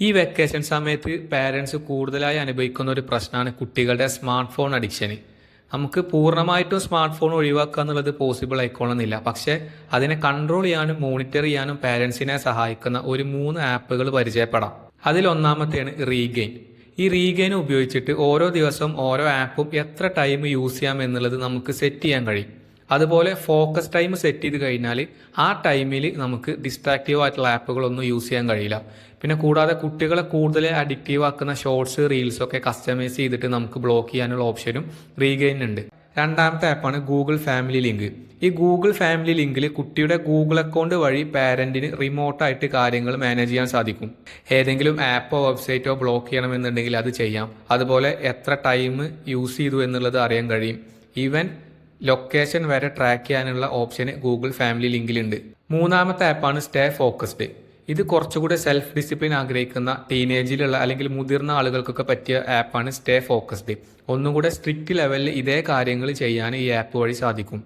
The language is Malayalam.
ഈ വെക്കേഷൻ സമയത്ത് പാരൻസ് കൂടുതലായി അനുഭവിക്കുന്ന ഒരു പ്രശ്നമാണ് കുട്ടികളുടെ സ്മാർട്ട് ഫോൺ അഡിക്ഷന്. നമുക്ക് പൂർണ്ണമായിട്ടും സ്മാർട്ട് ഫോൺ ഒഴിവാക്കുക എന്നുള്ളത് പോസിബിൾ ആയിക്കോണമെന്നില്ല. പക്ഷേ അതിനെ കൺട്രോൾ ചെയ്യാനും മോണിറ്റർ ചെയ്യാനും പാരൻസിനെ സഹായിക്കുന്ന ഒരു 3 ആപ്പുകൾ പരിചയപ്പെടാം. അതിലൊന്നാമത്തെയാണ് റീഗെയിൻ. ഈ റീഗെയിൻ ഉപയോഗിച്ചിട്ട് ഓരോ ദിവസവും ഓരോ ആപ്പും എത്ര ടൈം യൂസ് ചെയ്യാം എന്നുള്ളത് നമുക്ക് സെറ്റ് ചെയ്യാൻ കഴിയും. അതുപോലെ ഫോക്കസ് ടൈം സെറ്റ് ചെയ്ത് കഴിഞ്ഞാൽ ആ ടൈമിൽ നമുക്ക് ഡിസ്ട്രാക്റ്റീവ് ആയിട്ടുള്ള ആപ്പുകളൊന്നും യൂസ് ചെയ്യാൻ കഴിയില്ല. പിന്നെ കൂടാതെ കുട്ടികളെ കൂടുതൽ അഡിക്റ്റീവ് ആക്കുന്ന ഷോർട്സ് റീൽസ് ഒക്കെ കസ്റ്റമൈസ് ചെയ്തിട്ട് നമുക്ക് ബ്ലോക്ക് ചെയ്യാനുള്ള ഓപ്ഷനും റീഗെയിൻ ഉണ്ട്. രണ്ടാമത്തെ ആപ്പാണ് ഗൂഗിൾ ഫാമിലി ലിങ്ക്. ഈ ഗൂഗിൾ ഫാമിലി ലിങ്കിൽ കുട്ടിയുടെ ഗൂഗിൾ അക്കൗണ്ട് വഴി പാരന്റിന് റിമോട്ടായിട്ട് കാര്യങ്ങൾ മാനേജ് ചെയ്യാൻ സാധിക്കും. ഏതെങ്കിലും ആപ്പോ വെബ്സൈറ്റോ ബ്ലോക്ക് ചെയ്യണമെന്നുണ്ടെങ്കിൽ അത് ചെയ്യാം. അതുപോലെ എത്ര ടൈം യൂസ് ചെയ്തു എന്നുള്ളത് അറിയാൻ കഴിയും. ഈവൻ ലൊക്കേഷൻ വരെ ട്രാക്ക് ചെയ്യാനുള്ള ഓപ്ഷൻ ഗൂഗിൾ ഫാമിലി ലിങ്കിലുണ്ട്. മൂന്നാമത്തെ ആപ്പാണ് സ്റ്റേ ഫോക്കസ്ഡ്. ഇത് കുറച്ചുകൂടെ സെൽഫ് ഡിസിപ്ലിൻ ആഗ്രഹിക്കുന്ന ടീനേജിലുള്ള അല്ലെങ്കിൽ മുതിർന്ന ആളുകൾക്കൊക്കെ പറ്റിയ ആപ്പാണ് സ്റ്റേ ഫോക്കസ്ഡ്. ഒന്നും കൂടെ സ്ട്രിക്റ്റ് ലെവലിൽ ഇതേ കാര്യങ്ങൾ ചെയ്യാൻ ഈ ആപ്പ് വഴി സാധിക്കും.